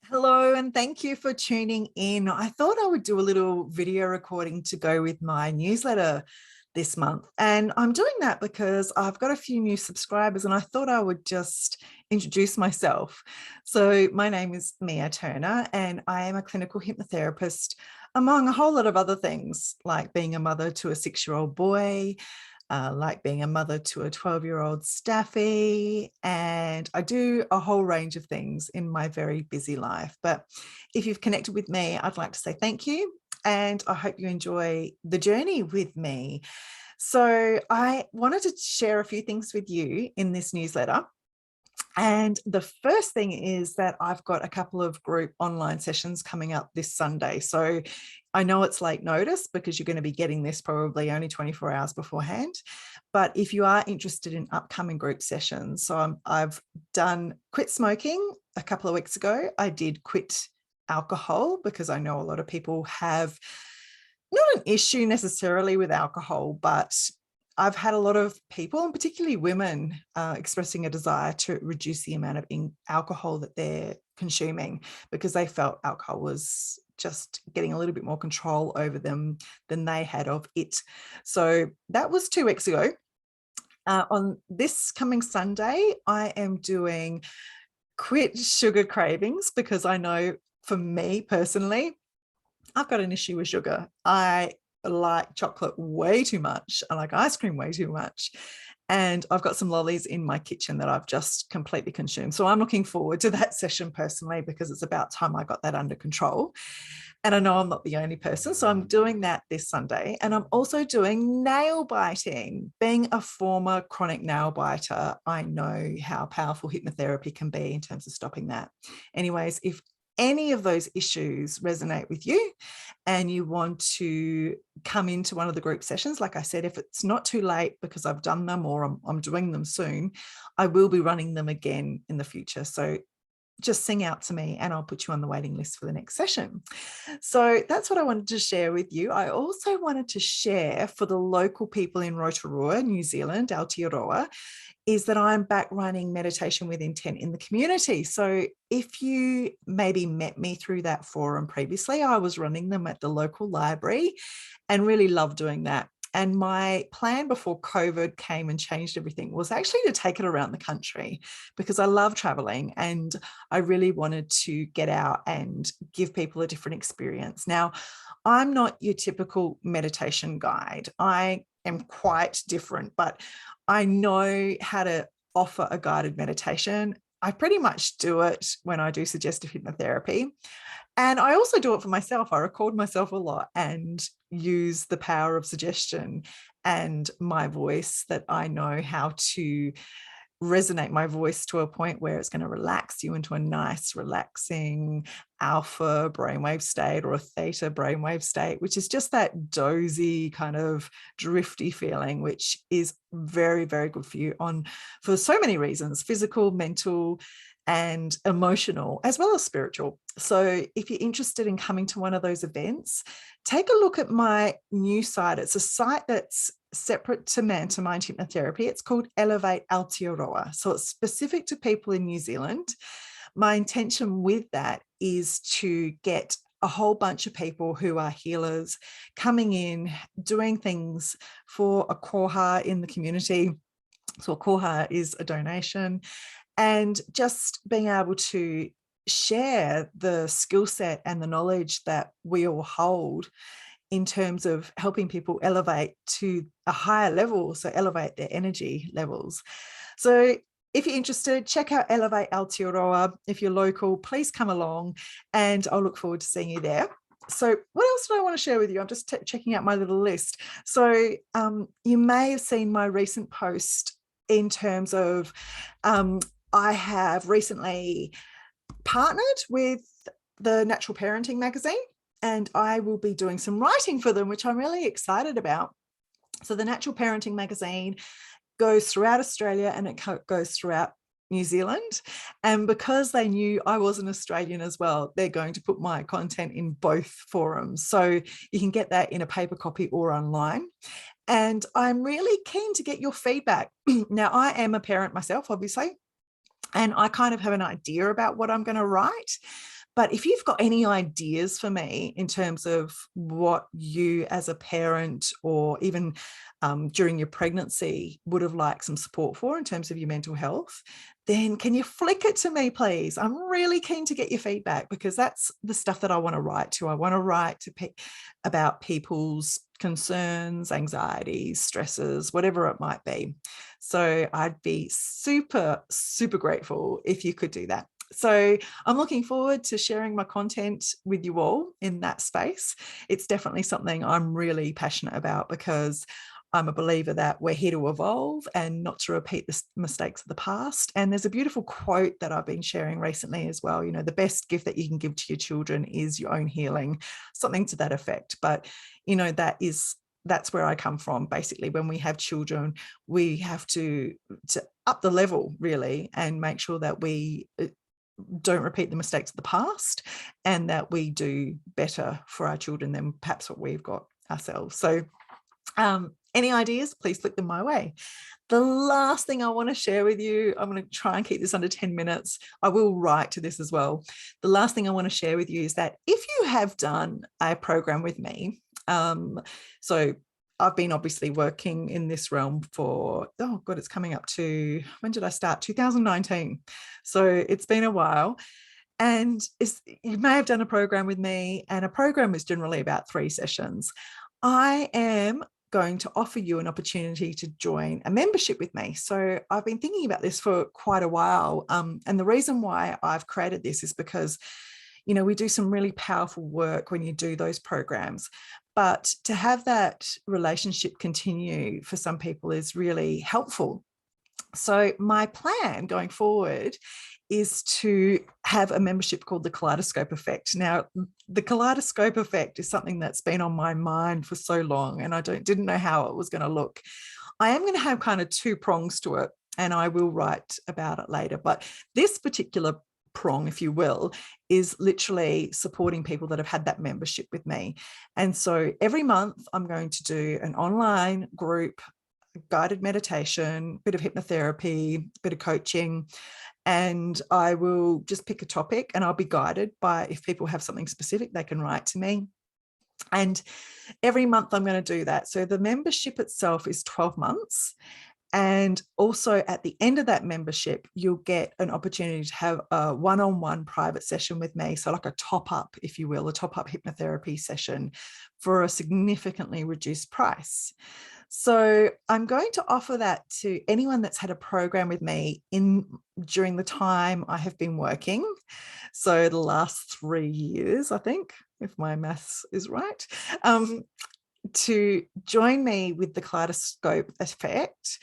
Hello, and thank you for tuning in. I thought I would do a little video recording to go with my newsletter this month. And I'm doing that because I've got a few new subscribers and I thought I would just introduce myself. So my name is Mia Turner and I am a clinical hypnotherapist, among a whole lot of other things, like being a mother to a 6-year-old boy, like being a mother to a 12-year-old staffy, and I do a whole range of things in my very busy life. But if you've connected with me, I'd like to say thank you, and I hope you enjoy the journey with me. So I wanted to share a few things with you in this newsletter. And the first thing is that I've got a couple of group online sessions coming up this Sunday. So I know it's late notice because you're going to be getting this probably only 24 hours beforehand. But if you are interested in upcoming group sessions, so I've done quit smoking a couple of weeks ago. I did quit alcohol because I know a lot of people have not an issue necessarily with alcohol, but I've had a lot of people, and particularly women, expressing a desire to reduce the amount of alcohol that they're consuming because they felt alcohol was just getting a little bit more control over them than they had of it. So that was 2 weeks ago. On this coming Sunday, I am doing quit sugar cravings because I know for me personally, I've got an issue with sugar. I like chocolate way too much. I like ice cream way too much. And I've got some lollies in my kitchen that I've just completely consumed. So I'm looking forward to that session personally because it's about time I got that under control. And I know I'm not the only person. So I'm doing that this Sunday. And I'm also doing nail biting. Being a former chronic nail biter, I know how powerful hypnotherapy can be in terms of stopping that. Anyways, if any of those issues resonate with you and you want to come into one of the group sessions, like I said, if it's not too late because I've done them or I'm doing them soon, I will be running them again in the future. So just sing out to me and I'll put you on the waiting list for the next session. So that's what I wanted to share with you. I also wanted to share for the local people in Rotorua, New Zealand, Aotearoa, is that I'm back running meditation with intent in the community. So if you maybe met me through that forum previously, I was running them at the local library and really loved doing that. And my plan before COVID came and changed everything was actually to take it around the country because I love traveling and I really wanted to get out and give people a different experience. Now, I'm not your typical meditation guide. I am quite different, but I know how to offer a guided meditation. I pretty much do it when I do suggestive hypnotherapy. And I also do it for myself. I record myself a lot and use the power of suggestion and my voice that I know how to resonate my voice to a point where it's going to relax you into a nice, relaxing alpha brainwave state or a theta brainwave state, which is just that dozy kind of drifty feeling, which is very, very good for you for so many reasons: physical, mental, and emotional, as well as spiritual. So if you're interested in coming to one of those events, take a look at my new site. It's a site that's separate to Man2Mind hypnotherapy. It's called Elevate Aotearoa. So it's specific to people in New Zealand. My intention with that is to get a whole bunch of people who are healers coming in, doing things for a koha in the community. So a koha is a donation, and just being able to share the skill set and the knowledge that we all hold in terms of helping people elevate to a higher level, so elevate their energy levels. So if you're interested, check out Elevate Aotearoa. If you're local, please come along and I'll look forward to seeing you there. So what else do I want to share with you? I'm just checking out my little list. So you may have seen my recent post in terms of I have recently partnered with the Natural Parenting magazine, and I will be doing some writing for them, which I'm really excited about. So the Natural Parenting magazine goes throughout Australia and it goes throughout New Zealand. And because they knew I was an Australian as well, they're going to put my content in both forums. So you can get that in a paper copy or online. And I'm really keen to get your feedback. Now, I am a parent myself, obviously, and I kind of have an idea about what I'm going to write. But if you've got any ideas for me in terms of what you as a parent, or even during your pregnancy, would have liked some support for in terms of your mental health, then can you flick it to me, please? I'm really keen to get your feedback, because that's the stuff that I want to write to. I want to write to about people's concerns, anxieties, stresses, whatever it might be. So I'd be super, super grateful if you could do that. So I'm looking forward to sharing my content with you all in that space. It's definitely something I'm really passionate about, because I'm a believer that we're here to evolve and not to repeat the mistakes of the past. And there's a beautiful quote that I've been sharing recently as well. You know, the best gift that you can give to your children is your own healing, something to that effect. But, you know, that's where I come from. Basically, when we have children, we have to up the level, really, and make sure that we don't repeat the mistakes of the past, and that we do better for our children than perhaps what we've got ourselves. So any ideas, please flick them my way. The last thing I want to share with you, I'm going to try and keep this under 10 minutes. I will write to this as well. The last thing I want to share with you is that if you have done a program with me, so I've been obviously working in this realm for, oh God, it's coming up to, when did I start? 2019. So it's been a while. And you may have done a program with me, and a program is generally about 3 sessions. I am going to offer you an opportunity to join a membership with me. So I've been thinking about this for quite a while. And the reason why I've created this is because, you know, we do some really powerful work when you do those programs. But to have that relationship continue for some people is really helpful. So my plan going forward is to have a membership called the Kaleidoscope Effect. Now, the Kaleidoscope Effect is something that's been on my mind for so long, and I didn't know how it was going to look. I am going to have kind of 2 prongs to it, and I will write about it later. But this particular prong, if you will, is literally supporting people that have had that membership with me. And so every month I'm going to do an online group guided meditation, bit of hypnotherapy, bit of coaching, and I will just pick a topic, and I'll be guided by, if people have something specific, they can write to me. And every month I'm going to do that. So the membership itself is 12 months. And also at the end of that membership, you'll get an opportunity to have a one-on-one private session with me. So like a top-up, if you will, a top-up hypnotherapy session for a significantly reduced price. So I'm going to offer that to anyone that's had a program with me during the time I have been working. So the last 3 years, I think, if my maths is right, to join me with the Kaleidoscope Effect.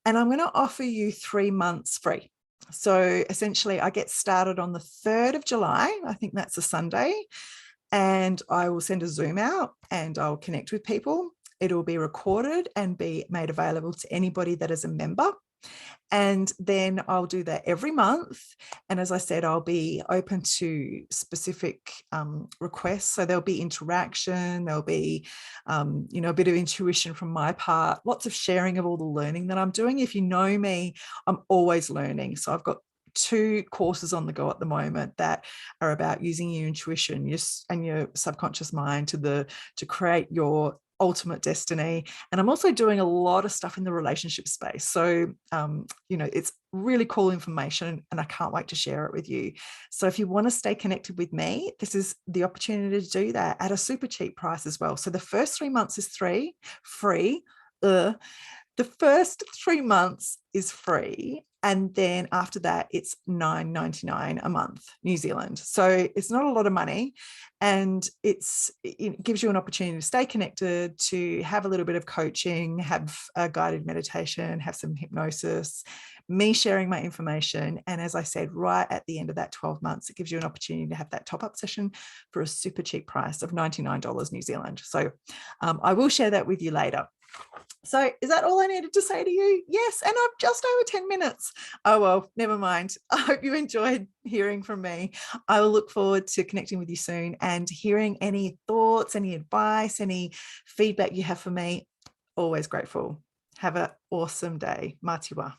And I'm going to offer you 3 months free. So essentially I get started on the 3rd of July. I think that's a Sunday. And I will send a Zoom out, and I'll connect with people. It'll be recorded and be made available to anybody that is a member. And then I'll do that every month. And as I said, I'll be open to specific requests. So there'll be interaction, there'll be, you know, a bit of intuition from my part, lots of sharing of all the learning that I'm doing. If you know me, I'm always learning. So I've got 2 courses on the go at the moment that are about using your intuition and your subconscious mind to create your ultimate destiny. And I'm also doing a lot of stuff in the relationship space. So, you know, it's really cool information, and I can't wait to share it with you. So if you want to stay connected with me, this is the opportunity to do that at a super cheap price as well. So the first 3 months is free. The first 3 months is free. And then after that, it's $9.99 a month, New Zealand. So it's not a lot of money. And it gives you an opportunity to stay connected, to have a little bit of coaching, have a guided meditation, have some hypnosis, me sharing my information. And as I said, right at the end of that 12 months, it gives you an opportunity to have that top-up session for a super cheap price of $99 New Zealand. So I will share that with you later. So is that all I needed to say to you? Yes, and I'm just over 10 minutes. Oh, well, never mind. I hope you enjoyed hearing from me. I will look forward to connecting with you soon and hearing any thoughts, any advice, any feedback you have for me. Always grateful. Have an awesome day. Mā te wā.